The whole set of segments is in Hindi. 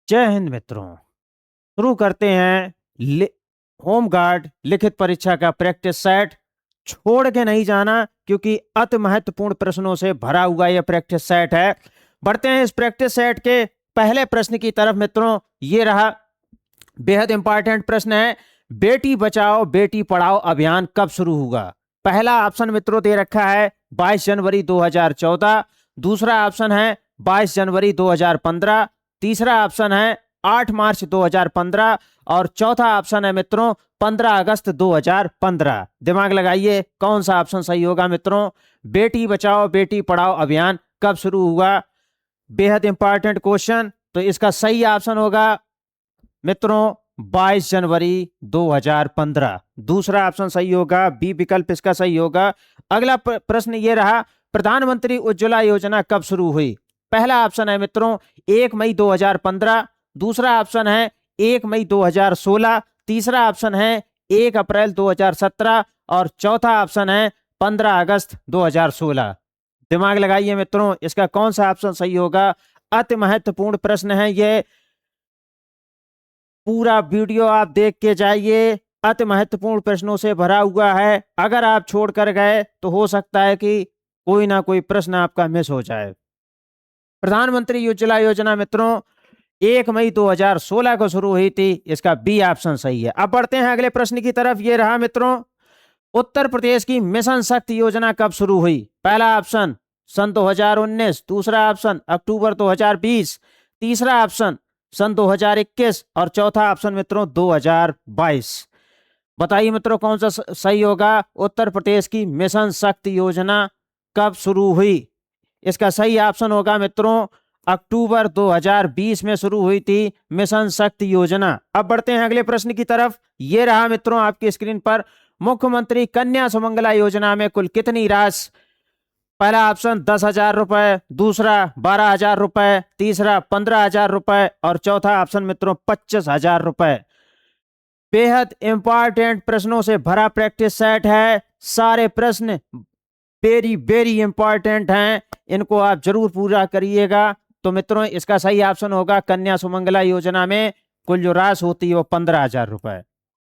जय हिंद मित्रों। शुरू करते हैं होम गार्ड लिखित परीक्षा का प्रैक्टिस सेट। छोड़ के नहीं जाना क्योंकि अति महत्वपूर्ण प्रश्नों से भरा हुआ यह प्रैक्टिस सेट है। बढ़ते हैं इस प्रैक्टिस सेट के पहले प्रश्न की तरफ मित्रों। ये रहा, बेहद इंपॉर्टेंट प्रश्न है। बेटी बचाओ बेटी पढ़ाओ अभियान कब शुरू होगा? पहला ऑप्शन मित्रों दे रखा है 22 जनवरी 2014, दूसरा ऑप्शन है 22 जनवरी 2015, तीसरा ऑप्शन है 8 मार्च 2015 और चौथा ऑप्शन है मित्रों 15 अगस्त 2015। दिमाग लगाइए कौन सा ऑप्शन सही होगा मित्रों। बेटी बचाओ बेटी पढ़ाओ अभियान कब शुरू हुआ? बेहद इंपॉर्टेंट क्वेश्चन। तो इसका सही ऑप्शन होगा मित्रों 22 जनवरी 2015। दूसरा ऑप्शन सही होगा, बी विकल्प इसका सही होगा। अगला प्रश्न ये रहा, प्रधानमंत्री उज्ज्वला योजना कब शुरू हुई? पहला ऑप्शन है मित्रों 1 मई 2015, दूसरा ऑप्शन है 1 मई 2016, तीसरा ऑप्शन है 1 अप्रैल 2017 और चौथा ऑप्शन है 15 अगस्त 2016। दिमाग लगाइए मित्रों, इसका कौन सा ऑप्शन सही होगा। अति महत्वपूर्ण प्रश्न है ये, पूरा वीडियो आप देख के जाइए। अति महत्वपूर्ण प्रश्नों से भरा हुआ है। अगर आप छोड़ कर गए तो हो सकता है कि कोई ना कोई प्रश्न आपका मिस हो जाए। प्रधानमंत्री उज्ज्वला योजना मित्रों 1 मई 2016 को शुरू हुई थी। इसका बी ऑप्शन सही है। अब बढ़ते हैं अगले प्रश्न की तरफ। ये रहा मित्रों, उत्तर प्रदेश की मिशन शक्ति योजना कब शुरू हुई? पहला ऑप्शन सन 2019, दूसरा ऑप्शन अक्टूबर 2020, तीसरा ऑप्शन सन 2021 और चौथा ऑप्शन मित्रों 2022। बताइए मित्रों कौन सा सही होगा। उत्तर प्रदेश की मिशन शक्ति योजना कब शुरू हुई? इसका सही ऑप्शन होगा मित्रों अक्टूबर 2020 में शुरू हुई थी मिशन शक्ति योजना। अब बढ़ते हैं अगले प्रश्न की तरफ। ये रहा मित्रों आपकी स्क्रीन पर, मुख्यमंत्री कन्या सुमंगला योजना में कुल कितनी राशि? पहला ऑप्शन 10,000 रुपए, दूसरा 12,000 रुपए, तीसरा 15,000 रुपए और चौथा ऑप्शन मित्रों 25,000 रुपए। बेहद इंपॉर्टेंट प्रश्नों से भरा प्रैक्टिस सेट है। सारे प्रश्न वेरी वेरी इंपॉर्टेंट हैं, इनको आप जरूर पूरा करिएगा। तो मित्रों इसका सही ऑप्शन होगा कन्या सुमंगला योजना में कुल जो राशि होती है वो 15,000 रुपए।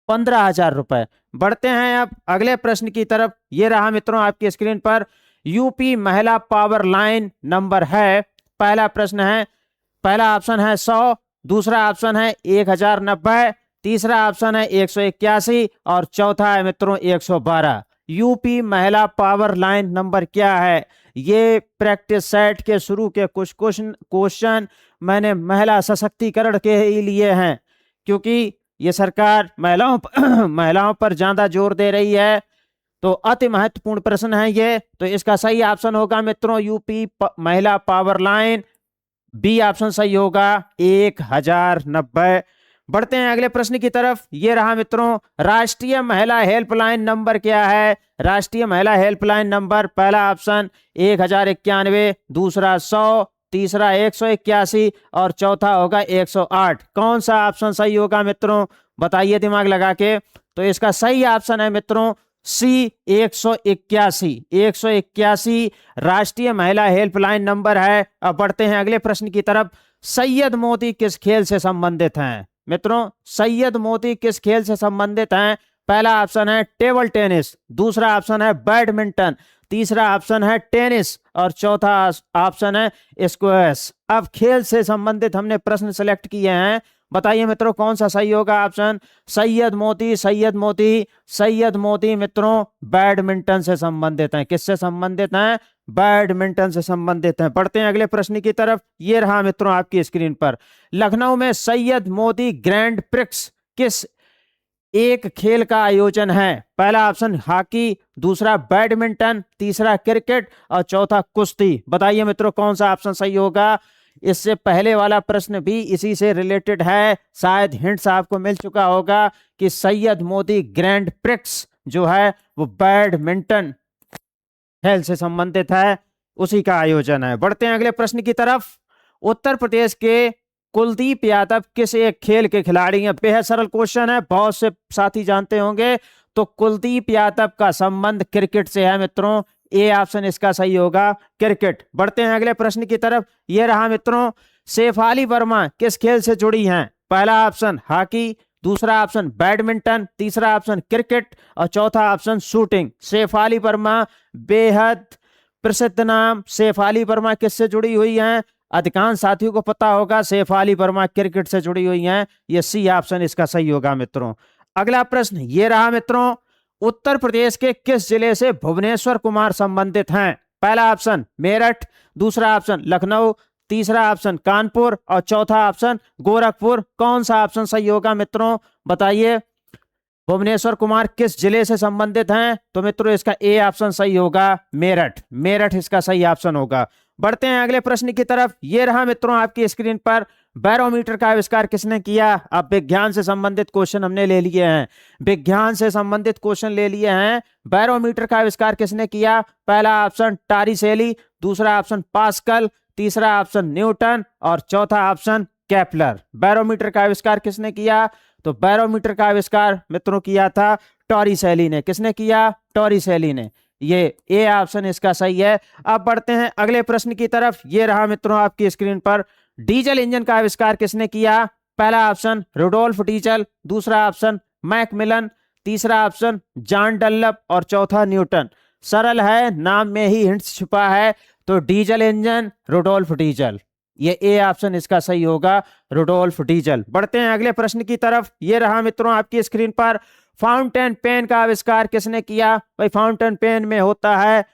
15,000 रुपए। बढ़ते हैं अब अगले प्रश्न की तरफ। ये रहा मित्रों आपकी स्क्रीन पर, यूपी महिला पावर लाइन नंबर है। पहला प्रश्न है, पहला ऑप्शन है 100, दूसरा ऑप्शन है 1090, तीसरा ऑप्शन है 181 और चौथा है मित्रों 112। यूपी महिला पावर लाइन नंबर क्या है? ये प्रैक्टिस सेट के शुरू के कुछ क्वेश्चन मैंने महिला सशक्तिकरण के ही लिए हैं, क्योंकि ये सरकार महिलाओं पर ज्यादा जोर दे रही है। तो अति महत्वपूर्ण प्रश्न है ये। तो इसका सही ऑप्शन होगा मित्रों यूपी महिला पावर लाइन। बी ऑप्शन सही होगा 1090। बढ़ते हैं अगले प्रश्न की तरफ। ये रहा मित्रों, राष्ट्रीय महिला हेल्पलाइन नंबर क्या है? राष्ट्रीय महिला हेल्पलाइन नंबर पहला ऑप्शन 1091, दूसरा 100, तीसरा 181 और चौथा होगा 108। कौन सा ऑप्शन सही होगा मित्रों? बताइए दिमाग लगा के। तो इसका सही ऑप्शन है मित्रों सी 181। 181 राष्ट्रीय महिला हेल्पलाइन नंबर है। अब बढ़ते हैं अगले प्रश्न की तरफ। सैयद मोदी किस खेल से संबंधित हैं? मित्रों सैयद मोदी किस खेल से संबंधित हैं? पहला ऑप्शन है टेबल टेनिस, दूसरा ऑप्शन है बैडमिंटन, तीसरा ऑप्शन है टेनिस और चौथा ऑप्शन है स्क्वैश। अब खेल से संबंधित हमने प्रश्न सिलेक्ट किए हैं। बताइए मित्रों कौन सा सही होगा ऑप्शन। सैयद मोदी, सैयद मोदी, सैयद मोदी मित्रों बैडमिंटन से संबंधित हैं। किससे संबंधित हैं? बैडमिंटन से संबंधित हैं। बढ़ते हैं अगले प्रश्न की तरफ। ये रहा मित्रों आपकी स्क्रीन पर, लखनऊ में सैयद मोदी ग्रैंड प्रिक्स किस एक खेल का आयोजन है? पहला ऑप्शन हॉकी, दूसरा बैडमिंटन, तीसरा क्रिकेट और चौथा कुश्ती। बताइए मित्रों कौन सा ऑप्शन सही होगा। इससे पहले वाला प्रश्न भी इसी से रिलेटेड है, शायद हिंट्स आपको मिल चुका होगा कि सैयद मोदी ग्रैंड प्रिक्स जो है वो बैडमिंटन खेल से संबंधित है, उसी का आयोजन है। बढ़ते हैं अगले प्रश्न की तरफ। उत्तर प्रदेश के कुलदीप यादव किस एक खेल के खिलाड़ी हैं? बेहद सरल क्वेश्चन है, बहुत से साथी जानते होंगे। तो कुलदीप यादव का संबंध क्रिकेट से है मित्रों। ए ऑप्शन इसका सही होगा क्रिकेट। बढ़ते हैं अगले प्रश्न की तरफ। यह रहा मित्रों, शेफाली वर्मा किस खेल से जुड़ी हैं? पहला ऑप्शन हॉकी, दूसरा ऑप्शन बैडमिंटन, तीसरा ऑप्शन क्रिकेट और चौथा ऑप्शन शूटिंग। शेफाली वर्मा बेहद प्रसिद्ध नाम। शेफाली वर्मा किससे जुड़ी हुई हैं? अधिकांश साथियों को पता होगा, शेफाली वर्मा क्रिकेट से जुड़ी हुई हैं। ये सी ऑप्शन इसका सही होगा मित्रों। अगला प्रश्न ये रहा मित्रों, उत्तर प्रदेश के किस जिले से भुवनेश्वर कुमार संबंधित हैं? पहला ऑप्शन मेरठ, दूसरा ऑप्शन लखनऊ, तीसरा ऑप्शन कानपुर और चौथा ऑप्शन गोरखपुर। कौन सा ऑप्शन सही होगा मित्रों, बताइए। भुवनेश्वर कुमार किस जिले से संबंधित हैं? तो मित्रों इसका ए ऑप्शन सही होगा, मेरठ। मेरठ इसका सही ऑप्शन होगा। बढ़ते हैं अगले प्रश्न की तरफ। ये रहा मित्रों आपकी स्क्रीन पर, बैरोमीटर का आविष्कार किसने किया? अब विज्ञान से संबंधित क्वेश्चन हमने ले लिए हैं, विज्ञान से संबंधित क्वेश्चन ले लिए हैं। बैरोमीटर का आविष्कार किसने किया? पहला ऑप्शन टॉरिसेली, दूसरा ऑप्शन पास्कल, तीसरा ऑप्शन न्यूटन और चौथा ऑप्शन केपलर। बैरोमीटर का आविष्कार किसने किया? तो बैरोमीटर का आविष्कार मित्रों किया था टॉरिसेली ने। किसने किया? टॉरिसेली ने। ये ए ऑप्शन इसका सही है। अब बढ़ते हैं अगले प्रश्न की तरफ। ये रहा मित्रों आपकी स्क्रीन पर, डीजल इंजन का आविष्कार किसने किया? पहला ऑप्शन रुडोल्फ डीजल, दूसरा ऑप्शन मैकमिलन, तीसरा ऑप्शन जॉन डनलप और चौथा न्यूटन। सरल है, नाम में ही हिंट्स छुपा है। तो डीजल इंजन रुडोल्फ डीजल, ये ए ऑप्शन इसका सही होगा, रुडोल्फ डीजल। बढ़ते हैं अगले प्रश्न की तरफ। ये रहा मित्रों आपकी स्क्रीन पर, फाउंटेन पेन का आविष्कार किसने किया? भाई फाउंटेन पेन में होता है,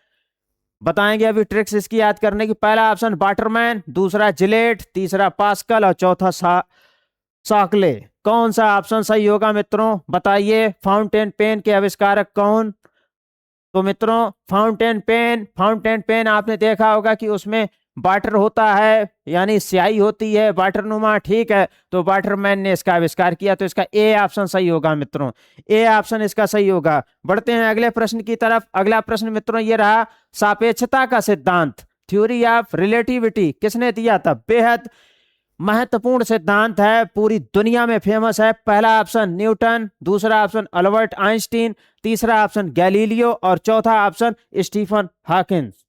बताएंगे अभी ट्रिक्स इसकी याद करने की। पहला ऑप्शन वाटरमैन, दूसरा जिलेट, तीसरा पास्कल और चौथा साकले। कौन सा ऑप्शन सही होगा मित्रों, बताइए। फाउंटेन पेन के आविष्कारक कौन? तो मित्रों फाउंटेन पेन आपने देखा होगा कि उसमें वाटर होता है, यानी स्याही होती है वाटर नुमा, ठीक है। तो वाटरमैन ने इसका आविष्कार किया, तो इसका ए ऑप्शन सही होगा मित्रों, ए ऑप्शन इसका सही होगा। बढ़ते हैं अगले प्रश्न की तरफ। अगला प्रश्न मित्रों ये रहा, सापेक्षता का सिद्धांत, थ्योरी ऑफ रिलेटिविटी किसने दिया था? बेहद महत्वपूर्ण सिद्धांत है, पूरी दुनिया में फेमस है। पहला ऑप्शन न्यूटन, दूसरा ऑप्शन अल्बर्ट आइंस्टीन, तीसरा ऑप्शन गैलीलियो और चौथा ऑप्शन स्टीफन हॉकिंस।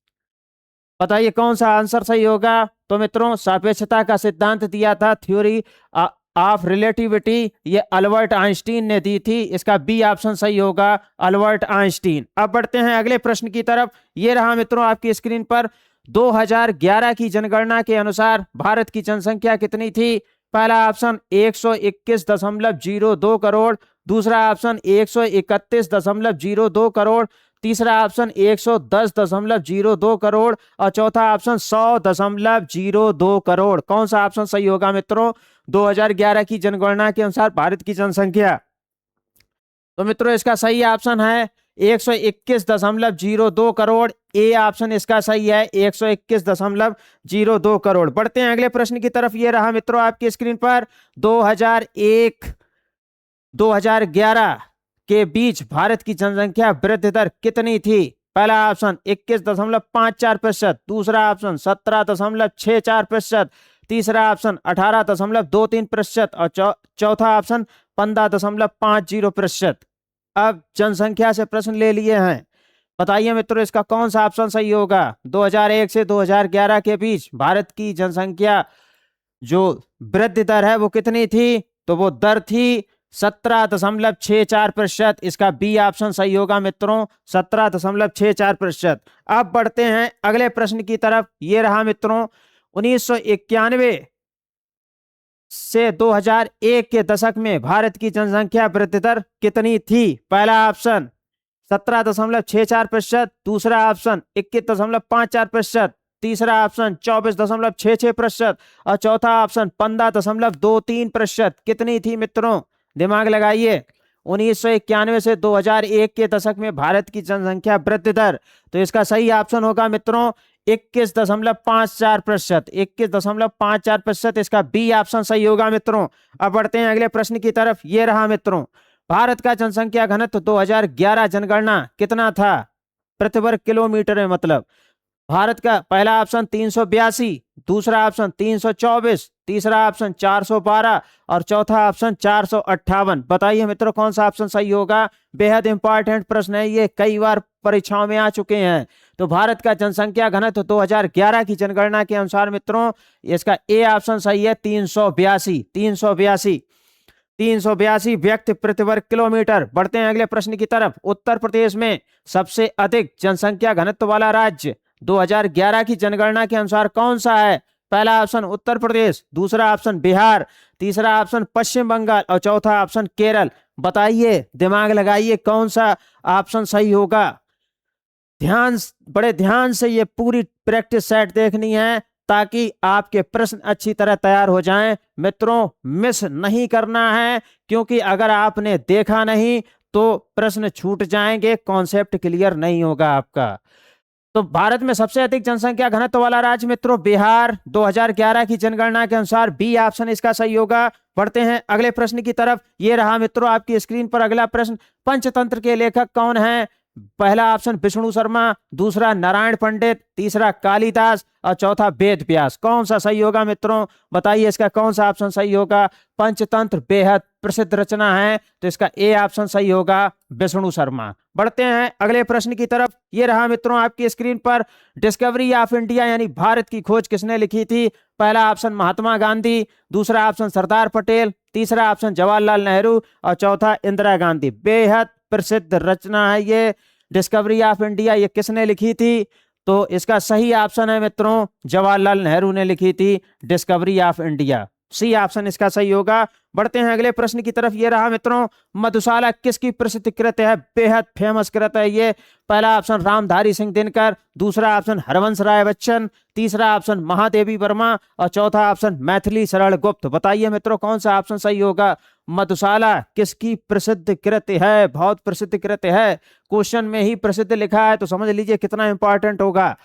बताइए कौन सा आंसर सही होगा। तो मित्रों सापेक्षता का सिद्धांत दिया था, थ्योरी ऑफ रिलेटिविटी, ये अल्बर्ट आइंस्टीन ने दी थी। इसका बी ऑप्शन सही होगा, अल्बर्ट आइंस्टीन। अब बढ़ते हैं अगले प्रश्न की तरफ। ये रहा मित्रों आपकी स्क्रीन पर, 2011 की जनगणना के अनुसार भारत की जनसंख्या कितनी थी? पहला ऑप्शन 121.02 करोड़, दूसरा ऑप्शन 131.02 करोड़, तीसरा ऑप्शन 110.02 करोड़ और चौथा ऑप्शन 100.02 करोड़। कौन सा ऑप्शन सही होगा मित्रों, 2011 की जनगणना के अनुसार भारत की जनसंख्या? तो मित्रों इसका सही ऑप्शन है 121.02 करोड़, ए ऑप्शन इसका सही है, 121.02 करोड़। बढ़ते हैं अगले प्रश्न की तरफ। ये रहा मित्रों आपकी स्क्रीन पर, 2001-2011 के बीच भारत की जनसंख्या वृद्धि दर कितनी थी? पहला ऑप्शन 21.54%, दूसरा ऑप्शन 17.64%, तीसरा ऑप्शन 18.23% और चौथा ऑप्शन 15.50%। अब जनसंख्या से प्रश्न ले लिए हैं, बताइए मित्रों इसका कौन सा ऑप्शन सही होगा। 2001 से 2011 के बीच भारत की जनसंख्या जो वृद्धि दर है वो कितनी थी? तो वो दर थी 17.64%। इसका बी ऑप्शन सही होगा मित्रों, 17.64%। अब बढ़ते हैं अगले प्रश्न की तरफ। ये रहा मित्रों, 1991 से 2001 के दशक में भारत की जनसंख्या वृद्धि दर कितनी थी? पहला ऑप्शन 17.64%, दूसरा ऑप्शन 21.54%, तीसरा ऑप्शन 24.66% और चौथा ऑप्शन 15.23%। कितनी थी मित्रों, दिमाग लगाइए। 1991 से 2001 के दशक में भारत की जनसंख्या वृद्धि दर, तो इसका सही ऑप्शन होगा मित्रों 21.54%, 21.54%। इसका बी ऑप्शन सही होगा मित्रों। अब बढ़ते हैं अगले प्रश्न की तरफ। ये रहा मित्रों, भारत का जनसंख्या घनत्व 2011 जनगणना कितना था प्रति वर्ग किलोमीटर में? मतलब भारत का पहला ऑप्शन 382, दूसरा ऑप्शन 324, तीसरा ऑप्शन 412 और चौथा ऑप्शन 458। बताइए मित्रों कौन सा ऑप्शन सही होगा। बेहद इंपॉर्टेंट प्रश्न है ये, कई बार परीक्षाओं में आ चुके हैं। तो भारत का जनसंख्या घनत्व 2011 की जनगणना के अनुसार मित्रों इसका ए ऑप्शन सही है 382 व्यक्ति प्रति वर्ग किलोमीटर। बढ़ते हैं अगले प्रश्न की तरफ। उत्तर प्रदेश में सबसे अधिक जनसंख्या घनत्व वाला राज्य 2011 की जनगणना के अनुसार कौन सा है। पहला ऑप्शन उत्तर प्रदेश, दूसरा ऑप्शन बिहार, तीसरा ऑप्शन पश्चिम बंगाल और चौथा ऑप्शन केरल। बताइए, दिमाग लगाइए, कौन सा ऑप्शन सही होगा। बड़े ध्यान से ये पूरी प्रैक्टिस सेट देखनी है ताकि आपके प्रश्न अच्छी तरह तैयार हो जाएं। मित्रों मिस नहीं करना है, क्योंकि अगर आपने देखा नहीं तो प्रश्न छूट जाएंगे, कॉन्सेप्ट क्लियर नहीं होगा आपका। तो भारत में सबसे अधिक जनसंख्या घनत्व वाला राज्य मित्रों बिहार, 2011 की जनगणना के अनुसार बी ऑप्शन इसका सही होगा। बढ़ते हैं अगले प्रश्न की तरफ। ये रहा मित्रों आपकी स्क्रीन पर अगला प्रश्न। पंचतंत्र के लेखक कौन हैं। पहला ऑप्शन विष्णु शर्मा, दूसरा नारायण पंडित, तीसरा कालिदास और चौथा वेद व्यास। कौन सा सही होगा मित्रों, बताइए इसका कौन सा ऑप्शन सही होगा। पंचतंत्र बेहद प्रसिद्ध रचना है, तो इसका ए ऑप्शन सही होगा विष्णु शर्मा। बढ़ते हैं अगले प्रश्न की तरफ। ये रहा मित्रों आपकी स्क्रीन पर। डिस्कवरी ऑफ इंडिया यानी भारत की खोज किसने लिखी थी। पहला ऑप्शन महात्मा गांधी, दूसरा ऑप्शन सरदार पटेल, तीसरा ऑप्शन जवाहरलाल नेहरू और चौथा इंदिरा गांधी। बेहद प्रसिद्ध रचना है ये डिस्कवरी ऑफ इंडिया। ये किसने लिखी थी, तो इसका सही ऑप्शन है मित्रों जवाहरलाल नेहरू ने लिखी थी discovery of India. C option इसका सही होगा। बढ़ते हैं अगले प्रश्न की तरफ। ये रहा मित्रों मधुशाला किसकी प्रसिद्ध कृत है। बेहद फेमस कृत है ये। पहला ऑप्शन रामधारी सिंह दिनकर, दूसरा ऑप्शन हरवंश राय बच्चन, तीसरा ऑप्शन महादेवी वर्मा और चौथा ऑप्शन मैथिली शरण गुप्त। बताइए मित्रों कौन सा ऑप्शन सही होगा। मधुशाला किसकी प्रसिद्ध कृत है, बहुत प्रसिद्ध कृत है। क्वेश्चन में ही प्रसिद्ध लिखा है, तो समझ लीजिए कितना इंपॉर्टेंट होगा।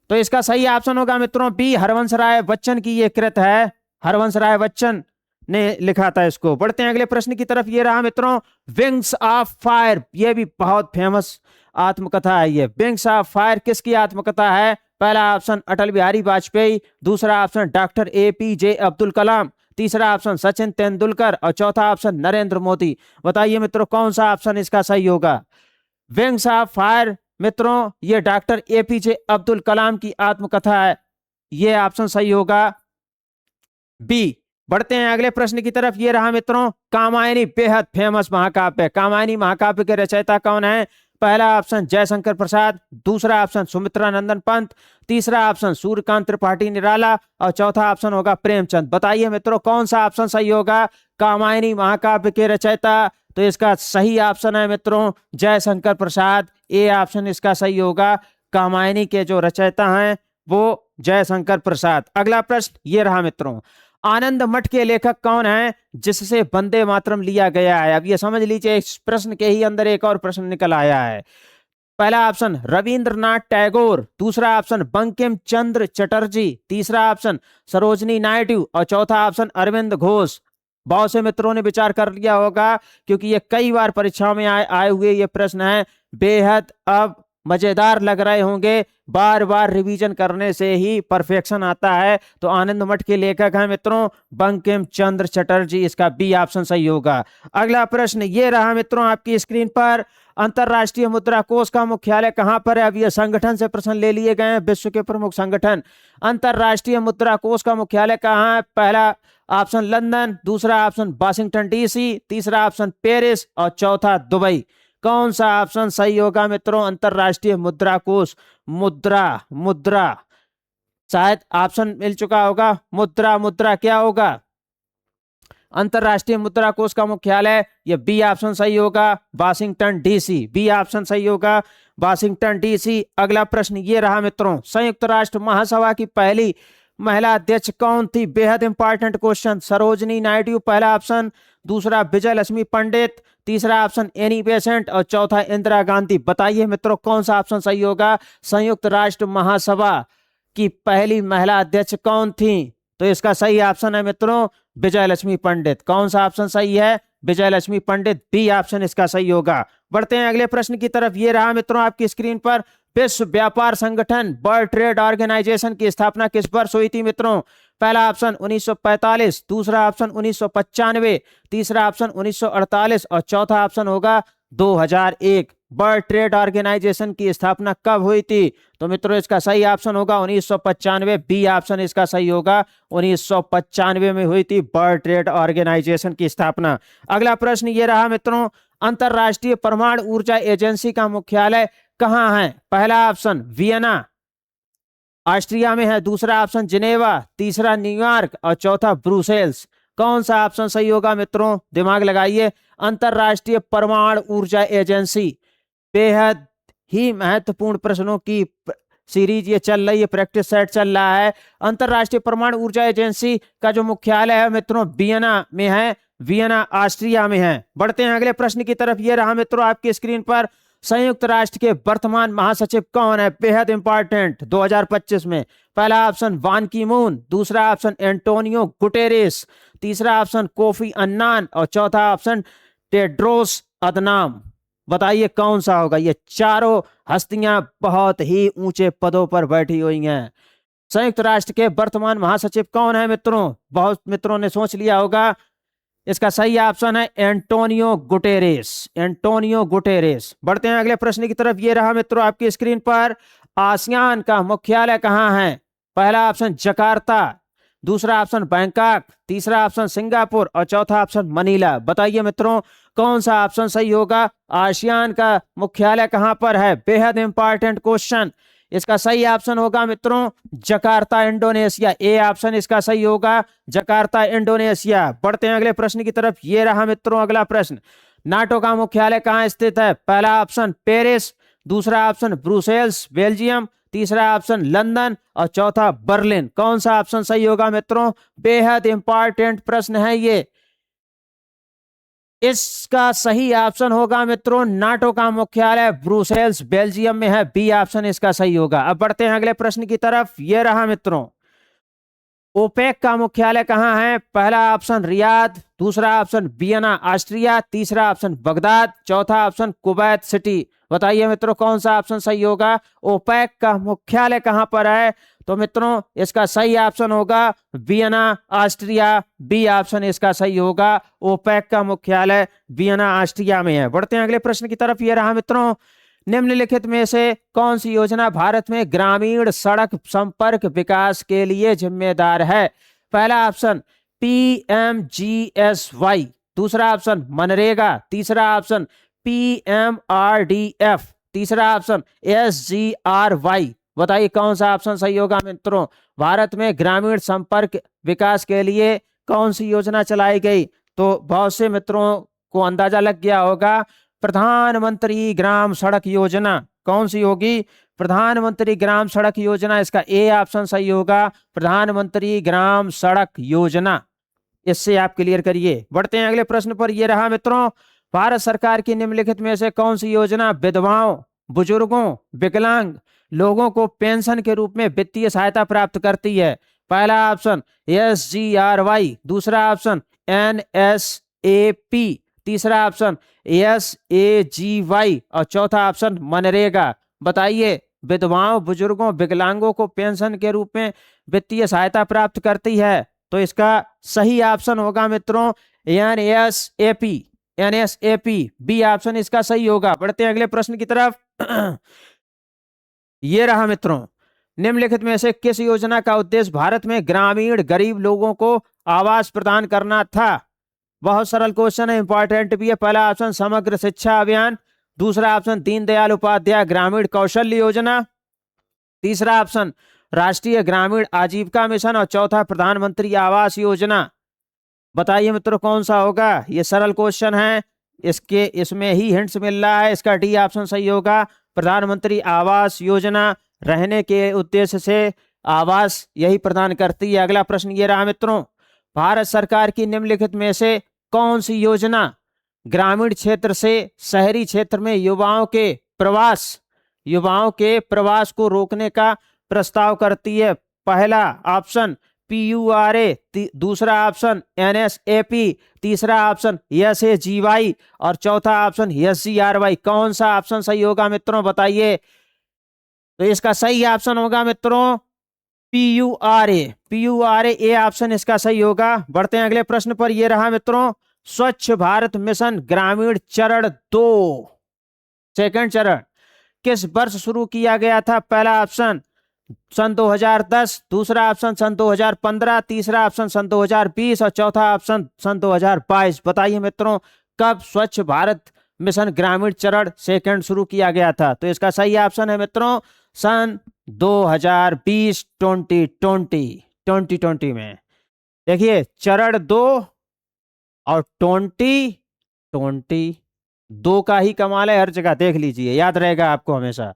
तो इसका सही ऑप्शन होगा मित्रों बी हरवंश राय बच्चन की ये कृत है। हरवंश राय बच्चन ने लिखा था इसको। बढ़ते हैं अगले प्रश्न की तरफ। ये रहा मित्रों विंग्स ऑफ फायर। ये भी बहुत फेमस आत्मकथा है ये। विंग्स ऑफ फायर किसकी आत्मकथा है। पहला ऑप्शन अटल बिहारी वाजपेयी, दूसरा option doctor APJ Abdul Kalam, तीसरा ऑप्शन सचिन तेंदुलकर और चौथा ऑप्शन नरेंद्र मोदी। बताइए मित्रों कौन सा ऑप्शन इसका सही होगा। विंग्स ऑफ फायर मित्रों ये डॉक्टर APJ अब्दुल कलाम की आत्मकथा है, ये ऑप्शन सही होगा बी। बढ़ते हैं अगले प्रश्न की तरफ। ये रहा मित्रों कामायनी बेहद फेमस महाकाव्य। कामायनी महाकाव्य के रचयिता कौन है। पहला ऑप्शन जयशंकर प्रसाद, दूसरा ऑप्शन सुमित्रा नंदन पंत, तीसरा ऑप्शन सूर्यकांत त्रिपाठी निराला और चौथा ऑप्शन होगा प्रेमचंद। बताइए मित्रों कौन सा ऑप्शन सही होगा कामायनी महाकाव्य के रचयिता। तो इसका सही ऑप्शन है मित्रों जयशंकर प्रसाद। ए ऑप्शन इसका सही होगा। कामायनी के जो रचयिता हैं वो जयशंकर प्रसाद। अगला प्रश्न ये रहा मित्रों आनंद मठ के लेखक कौन है जिससे वंदे मातरम लिया गया है। अब ये समझ लीजिए इस प्रश्न के ही अंदर एक और प्रश्न निकल आया है। पहला ऑप्शन रविंद्रनाथ टैगोर, दूसरा ऑप्शन बंकिम चंद्र चटर्जी, तीसरा ऑप्शन सरोजनी नायडू और चौथा ऑप्शन अरविंद घोष। बहुत से मित्रों ने विचार कर लिया होगा क्योंकि ये कई बार परीक्षाओं में आए हुए ये प्रश्न है। बेहद अब मजेदार लग रहे होंगे, बार बार रिवीजन करने से ही परफेक्शन आता है। तो आनंद मठ के लेखक हैं मित्रों बंकिम चंद्र चटर्जी। इसका बी ऑप्शन सही होगा। अगला प्रश्न ये रहा मित्रों आपकी स्क्रीन पर। अंतरराष्ट्रीय मुद्रा कोष का मुख्यालय कहां पर है। अब ये संगठन से प्रश्न ले लिए गए हैं, विश्व के प्रमुख संगठन। अंतरराष्ट्रीय मुद्रा कोष का मुख्यालय कहां है। पहला ऑप्शन लंदन, दूसरा ऑप्शन वाशिंगटन DC, तीसरा ऑप्शन पेरिस और चौथा दुबई। कौन सा ऑप्शन सही होगा मित्रों। अंतरराष्ट्रीय मुद्रा कोष, मुद्रा शायद ऑप्शन मिल चुका होगा। मुद्रा क्या होगा। अंतरराष्ट्रीय मुद्रा कोष का मुख्यालय ये बी ऑप्शन सही होगा वाशिंगटन DC। बी ऑप्शन सही होगा वाशिंगटन DC। अगला प्रश्न ये रहा मित्रों संयुक्त राष्ट्र महासभा की पहली महिला अध्यक्ष कौन थी। बेहद इंपॉर्टेंट क्वेश्चन। सरोजनी नायडू पहला ऑप्शन, दूसरा विजय लक्ष्मी पंडित, तीसरा ऑप्शन एनी बेसेंट और चौथा इंदिरा गांधी। बताइए मित्रों कौन सा ऑप्शन सही होगा। संयुक्त राष्ट्र महासभा की पहली महिला अध्यक्ष कौन थी। तो इसका सही ऑप्शन है मित्रों विजय लक्ष्मी पंडित। कौन सा ऑप्शन सही है विजय लक्ष्मी पंडित, बी ऑप्शन इसका सही होगा। बढ़ते हैं अगले प्रश्न की तरफ। ये रहा मित्रों आपकी स्क्रीन पर, विश्व व्यापार संगठन वर्ल्ड ट्रेड ऑर्गेनाइजेशन की स्थापना किस वर्ष हुई थी मित्रों? पहला ऑप्शन 1945, दूसरा ऑप्शन 1995, तीसरा ऑप्शन 1948 और चौथा ऑप्शन होगा 2001। वर्ल्ड ट्रेड ऑर्गेनाइजेशन की स्थापना कब हुई थी? तो मित्रों इसका सही ऑप्शन होगा 1995, बी ऑप्शन इसका सही होगा। 1995 में हुई थी वर्ल्ड ट्रेड ऑर्गेनाइजेशन की स्थापना। अगला प्रश्न ये रहा मित्रों, अंतरराष्ट्रीय परमाणु ऊर्जा एजेंसी का मुख्यालय कहां है? पहला ऑप्शन वियना ऑस्ट्रिया में है, दूसरा ऑप्शन जिनेवा, तीसरा न्यूयॉर्क और चौथा ब्रुसेल्स। कौन सा ऑप्शन सही होगा मित्रों? दिमाग लगाइए। अंतरराष्ट्रीय परमाणु ऊर्जा एजेंसी, बेहद ही महत्वपूर्ण प्रश्नों की सीरीज ये चल रही है, प्रैक्टिस सेट चल रहा है। अंतरराष्ट्रीय परमाणु ऊर्जा एजेंसी का जो मुख्यालय है मित्रों वियना में है, वियना ऑस्ट्रिया में है। बढ़ते हैं अगले प्रश्न की तरफ। ये रहा मित्रों आपकी स्क्रीन पर, संयुक्त राष्ट्र के वर्तमान महासचिव कौन है? बेहद इंपॉर्टेंट 2025 में। पहला ऑप्शन बान की मून, दूसरा ऑप्शन एंटोनियो गुटेरेस, तीसरा ऑप्शन कोफी अन्नान और चौथा ऑप्शन टेड्रोस अदनाम। बताइए कौन सा होगा? ये चारों हस्तियां बहुत ही ऊंचे पदों पर बैठी हुई हैं। संयुक्त राष्ट्र के वर्तमान महासचिव कौन है मित्रों? बहुत मित्रों ने सोच लिया होगा। इसका सही ऑप्शन है एंटोनियो गुटेरेस, एंटोनियो गुटेरेस। बढ़ते हैं अगले प्रश्न की तरफ। ये रहा मित्रों आपकी स्क्रीन पर, आसियान का मुख्यालय कहां है? पहला ऑप्शन जकार्ता, दूसरा ऑप्शन बैंकॉक, तीसरा ऑप्शन सिंगापुर और चौथा ऑप्शन मनीला। बताइए मित्रों कौन सा ऑप्शन सही होगा? आसियान का मुख्यालय कहां पर है? बेहद इंपॉर्टेंट क्वेश्चन। इसका सही ऑप्शन होगा मित्रों जकार्ता इंडोनेशिया, ए ऑप्शन इसका सही होगा, जकार्ता इंडोनेशिया। बढ़ते हैं अगले प्रश्न की तरफ। ये रहा मित्रों अगला प्रश्न, नाटो का मुख्यालय कहां स्थित है? पहला ऑप्शन पेरिस, दूसरा ऑप्शन ब्रुसेल्स बेल्जियम, तीसरा ऑप्शन लंदन और चौथा बर्लिन। कौन सा ऑप्शन सही होगा मित्रों? बेहद इंपॉर्टेंट प्रश्न है ये। इसका सही ऑप्शन होगा मित्रों नाटो का मुख्यालय ब्रुसेल्स बेल्जियम में है, बी ऑप्शन इसका सही होगा। अब बढ़ते हैं अगले प्रश्न की तरफ। यह रहा मित्रों, ओपेक का मुख्यालय कहां है? पहला ऑप्शन रियाद, दूसरा ऑप्शन वियना ऑस्ट्रिया, तीसरा ऑप्शन बगदाद, चौथा ऑप्शन कुवैत सिटी। बताइए मित्रों कौन सा ऑप्शन सही होगा? ओपेक का मुख्यालय कहां पर है? तो मित्रों इसका सही ऑप्शन होगा वियना ऑस्ट्रिया, बी ऑप्शन इसका सही होगा। ओपेक का मुख्यालय वियना ऑस्ट्रिया में है। बढ़ते हैं अगले प्रश्न की तरफ। ये रहा मित्रों, निम्नलिखित में से कौन सी योजना भारत में ग्रामीण सड़क संपर्क विकास के लिए जिम्मेदार है? पहला ऑप्शन PMGSY, दूसरा ऑप्शन मनरेगा, तीसरा ऑप्शन PMRDF, तीसरा ऑप्शन SGRY। बताइए कौन सा ऑप्शन सही होगा मित्रों? भारत में ग्रामीण संपर्क विकास के लिए कौन सी योजना चलाई गई? तो बहुत से मित्रों को अंदाजा लग गया होगा, प्रधानमंत्री ग्राम सड़क योजना। कौन सी होगी? प्रधानमंत्री ग्राम सड़क योजना। इसका ए ऑप्शन सही होगा, प्रधानमंत्री ग्राम सड़क योजना। इससे आप क्लियर करिए। बढ़ते हैं अगले प्रश्न पर। यह रहा मित्रों, भारत सरकार की निम्नलिखित में से कौन सी योजना विधवाओं, बुजुर्गों, विकलांग लोगों को पेंशन के रूप में वित्तीय सहायता प्राप्त करती है? पहला ऑप्शन SGRY, दूसरा ऑप्शन NSAP, तीसरा ऑप्शन SAGY और चौथा ऑप्शन मनरेगा। बताइए विधवाओं, बुजुर्गों, विकलांगों को पेंशन के रूप में वित्तीय सहायता प्राप्त करती है, तो इसका सही ऑप्शन होगा मित्रों NSAP, NSAP, बी ऑप्शन इसका सही होगा। बढ़ते हैं अगले प्रश्न की तरफ। ये रहा मित्रों, निम्नलिखित में से किस योजना का उद्देश्य भारत में ग्रामीण गरीब लोगों को आवास प्रदान करना था? बहुत सरल क्वेश्चन है, इंपॉर्टेंट भी है। पहला ऑप्शन समग्र शिक्षा अभियान, दूसरा ऑप्शन दीनदयाल उपाध्याय ग्रामीण कौशल्य योजना, तीसरा ऑप्शन राष्ट्रीय ग्रामीण आजीविका मिशन और चौथा प्रधानमंत्री आवास योजना। बताइए मित्रों कौन सा होगा? ये सरल क्वेश्चन है, इसमें ही हिंट्स मिल रहा है। इसका डी ऑप्शन सही होगा, प्रधानमंत्री आवास योजना रहने के उद्देश्य से आवास यही प्रदान करती है। अगला प्रश्न ये रहा मित्रों, भारत सरकार की निम्नलिखित में से कौन सी योजना ग्रामीण क्षेत्र से शहरी क्षेत्र में युवाओं के प्रवास को रोकने का प्रस्ताव करती है? पहला ऑप्शन PURA, दूसरा ऑप्शन NSAP, तीसरा ऑप्शन SAGY और चौथा ऑप्शन SGRY। कौन सा ऑप्शन सही होगा मित्रों, बताइए। तो इसका सही ऑप्शन होगा मित्रों PURA ये ऑप्शन इसका सही होगा। बढ़ते हैं अगले प्रश्न पर। यह रहा मित्रों, स्वच्छ भारत मिशन ग्रामीण चरण 2, सेकंड चरण किस वर्ष शुरू किया गया था? पहला ऑप्शन सन 2010, दूसरा ऑप्शन सन 2015, तीसरा ऑप्शन सन 2020 और चौथा ऑप्शन सन 2022। बताइए मित्रों, कब स्वच्छ भारत मिशन ग्रामीण चरण सेकंड शुरू किया गया था? तो इसका सही ऑप्शन है मित्रों सन 2020, 2020 में। देखिए, चरण 2 और 2022 का ही कमाल है, हर जगह देख लीजिए, याद रहेगा आपको हमेशा।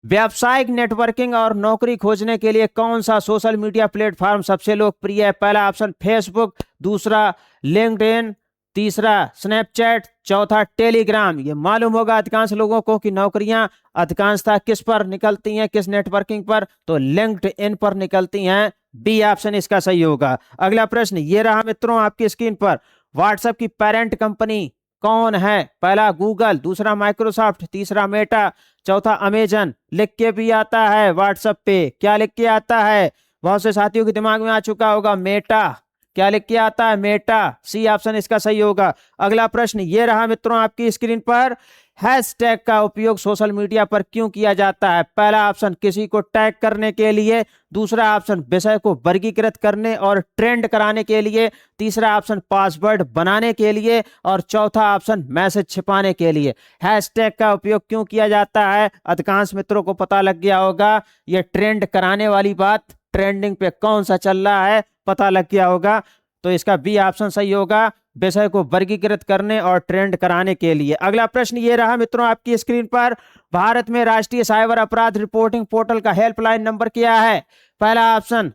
व्यावसायिक नेटवर्किंग और नौकरी खोजने के लिए कौन सा सोशल मीडिया प्लेटफॉर्म सबसे लोकप्रिय है? पहला ऑप्शन फेसबुक, दूसरा लिंक्डइन, तीसरा स्नैपचैट, चौथा टेलीग्राम। ये मालूम होगा अधिकांश लोगों को कि नौकरियां अधिकांशतः किस पर निकलती हैं, किस नेटवर्किंग पर? तो लिंक्डइन पर निकलती हैं। बी ऑप्शन इसका सही होगा। अगला प्रश्न ये रहा मित्रों आपकी स्क्रीन पर, व्हाट्सएप की पेरेंट कंपनी कौन है? पहला गूगल, दूसरा माइक्रोसॉफ्ट, तीसरा मेटा, चौथा अमेजन। लिख के भी आता है व्हाट्सएप पे, क्या लिख के आता है? बहुत से साथियों के दिमाग में आ चुका होगा, मेटा। क्या लिख के आता है? मेटा। सी ऑप्शन इसका सही होगा। अगला प्रश्न ये रहा मित्रों आपकी स्क्रीन पर, हैशटैग का उपयोग सोशल मीडिया पर क्यों किया जाता है? पहला ऑप्शन किसी को टैग करने के लिए, दूसरा ऑप्शन विषय को वर्गीकृत करने और ट्रेंड कराने के लिए, तीसरा ऑप्शन पासवर्ड बनाने के लिए और चौथा ऑप्शन मैसेज छिपाने के लिए। हैशटैग का उपयोग क्यों किया जाता है? अधिकांश मित्रों को पता लग गया होगा, यह ट्रेंड कराने वाली बात, ट्रेंडिंग पे कौन सा चल रहा है पता लग गया होगा। तो इसका बी ऑप्शन सही होगा, विषय को वर्गीकृत करने और ट्रेंड कराने के लिए। अगला प्रश्न ये रहा मित्रों आपकी स्क्रीन पर, भारत में राष्ट्रीय साइबर अपराध रिपोर्टिंग पोर्टल का हेल्पलाइन नंबर क्या है? पहला ऑप्शन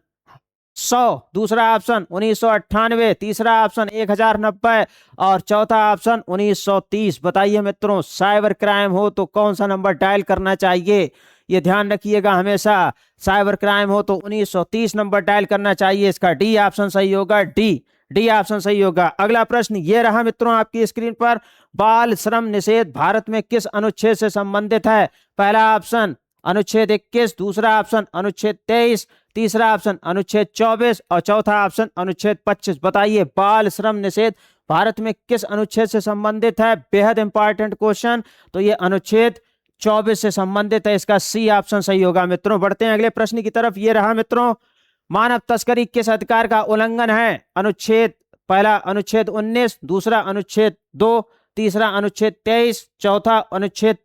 100, दूसरा ऑप्शन 1998, तीसरा ऑप्शन 1090 और चौथा ऑप्शन 1930। बताइए मित्रों, साइबर क्राइम हो तो कौन सा नंबर डायल करना चाहिए? ये ध्यान रखिएगा हमेशा, साइबर क्राइम हो तो 1930 नंबर डायल करना चाहिए। इसका डी ऑप्शन सही होगा, डी ऑप्शन सही होगा। अगला प्रश्न ये रहा मित्रों आपकी स्क्रीन पर, बाल श्रम निषेध भारत में किस अनुच्छेद से संबंधित है? पहला ऑप्शन अनुच्छेद 21, दूसरा ऑप्शन अनुच्छेद 23, तीसरा ऑप्शन अनुच्छेद 24 और चौथा ऑप्शन अनुच्छेद 25। बताइए, बाल श्रम निषेध भारत में किस अनुच्छेद से संबंधित है? बेहद इंपॉर्टेंट क्वेश्चन। तो ये अनुच्छेद 24 से संबंधित है, इसका सी ऑप्शन सही होगा मित्रों। बढ़ते हैं अगले प्रश्न की तरफ। ये रहा मित्रों, मानव तस्करी किस अधिकार का उल्लंघन है? अनुच्छेद पहला अनुच्छेद 19, दूसरा अनुच्छेद 2, तीसरा अनुच्छेद 23, चौथा अनुच्छेद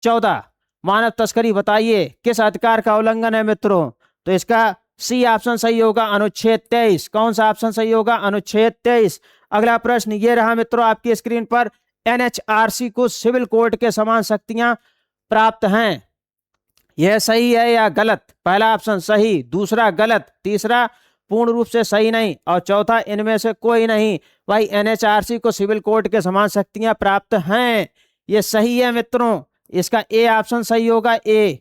14। मानव तस्करी बताइए किस अधिकार का उल्लंघन है मित्रों? तो इसका सी ऑप्शन सही होगा, अनुच्छेद 23। कौन सा ऑप्शन सही होगा? अनुच्छेद 23। अगला प्रश्न ये रहा मित्रों आपकी स्क्रीन पर, NHRC को सिविल कोर्ट के समान शक्तियां प्राप्त हैं, यह सही है या गलत? पहला ऑप्शन सही, दूसरा गलत, तीसरा पूर्ण रूप से सही नहीं और चौथा इनमें से कोई नहीं। भाई, NHRC को सिविल कोर्ट के समान शक्तियां प्राप्त हैं, यह सही है मित्रों। इसका ए ऑप्शन सही होगा, ए।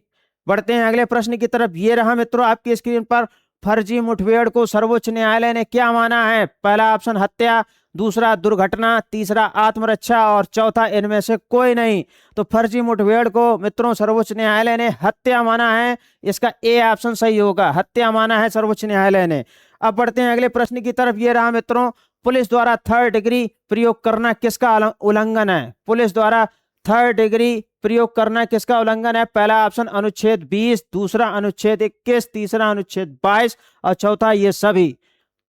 बढ़ते हैं अगले प्रश्न की तरफ। ये रहा मित्रों आपकी स्क्रीन पर, फर्जी मुठभेड़ को सर्वोच्च न्यायालय ने क्या माना है? पहला ऑप्शन हत्या, दूसरा दुर्घटना, तीसरा आत्मरक्षा और चौथा इनमें से कोई नहीं। तो फर्जी मुठभेड़ को मित्रों सर्वोच्च न्यायालय ने हत्या माना है, इसका ए ऑप्शन सही होगा, हत्या माना है सर्वोच्च न्यायालय ने। अब बढ़ते हैं अगले प्रश्न की तरफ। ये रहा मित्रों, पुलिस द्वारा थर्ड डिग्री प्रयोग करना किसका उल्लंघन है? पुलिस द्वारा थर्ड डिग्री प्रयोग करना किसका उल्लंघन है? पहला ऑप्शन अनुच्छेद 20, दूसरा अनुच्छेद 21, तीसरा अनुच्छेद 22 और चौथा ये सभी।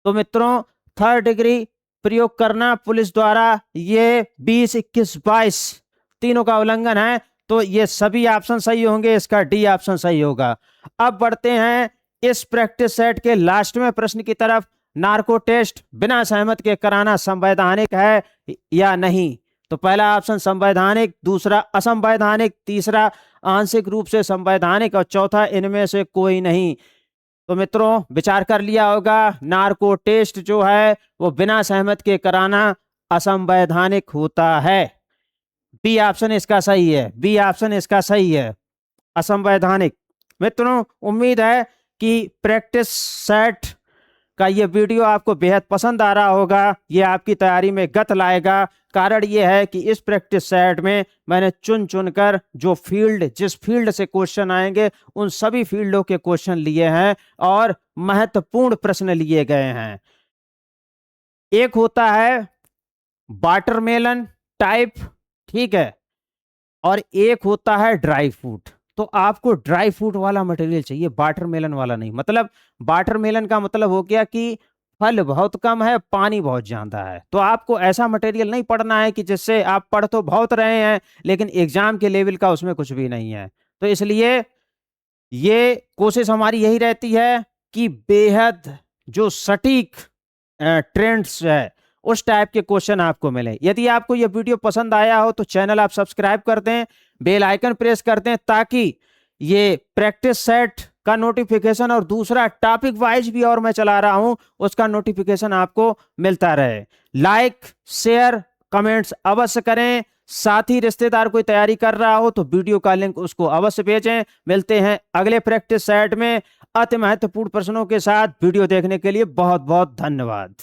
तो मित्रों, थर्ड डिग्री प्रयोग करना पुलिस द्वारा ये 20, 21, 22 तीनों का उल्लंघन है, तो ये सभी ऑप्शन सही होंगे, इसका डी ऑप्शन सही होगा। अब बढ़ते हैं इस प्रैक्टिस सेट के लास्ट में प्रश्न की तरफ, नार्को टेस्ट बिना सहमत के कराना संवैधानिक है या नहीं? तो पहला ऑप्शन संवैधानिक, दूसरा असंवैधानिक, तीसरा आंशिक रूप से संवैधानिक और चौथा इनमें से कोई नहीं। तो मित्रों, विचार कर लिया होगा, नार्को टेस्ट जो है वो बिना सहमत के कराना असंवैधानिक होता है। बी ऑप्शन इसका सही है, बी ऑप्शन इसका सही है, असंवैधानिक। मित्रों, उम्मीद है कि प्रैक्टिस सेट का ये वीडियो आपको बेहद पसंद आ रहा होगा। ये आपकी तैयारी में गत लाएगा। कारण ये है कि इस प्रैक्टिस सेट में मैंने चुन चुनकर जो जिस फील्ड से क्वेश्चन आएंगे उन सभी फील्डों के क्वेश्चन लिए हैं और महत्वपूर्ण प्रश्न लिए गए हैं। एक होता है वाटरमेलन टाइप, ठीक है, और एक होता है ड्राई फ्रूट। तो आपको ड्राई फ्रूट वाला मटेरियल चाहिए, वाटरमेलन वाला नहीं। मतलब वाटरमेलन का मतलब हो गया कि फल बहुत कम है, पानी बहुत ज्यादा है। तो आपको ऐसा मटेरियल नहीं पढ़ना है कि जिससे आप पढ़ तो बहुत रहे हैं लेकिन एग्जाम के लेवल का उसमें कुछ भी नहीं है। तो इसलिए ये कोशिश हमारी यही रहती है कि बेहद जो सटीक ट्रेंड्स है उस टाइप के क्वेश्चन आपको मिले। यदि आपको यह वीडियो पसंद आया हो तो चैनल आप सब्सक्राइब कर दें, बेल आइकन प्रेस कर दें, ताकि ये प्रैक्टिस सेट का नोटिफिकेशन और दूसरा टॉपिक वाइज भी और मैं चला रहा हूं उसका नोटिफिकेशन आपको मिलता रहे। लाइक शेयर कमेंट्स अवश्य करें। साथ ही रिश्तेदार कोई तैयारी कर रहा हो तो वीडियो का लिंक उसको अवश्य भेजें। मिलते हैं अगले प्रैक्टिस सेट में अति महत्वपूर्ण प्रश्नों के साथ। वीडियो देखने के लिए बहुत बहुत धन्यवाद।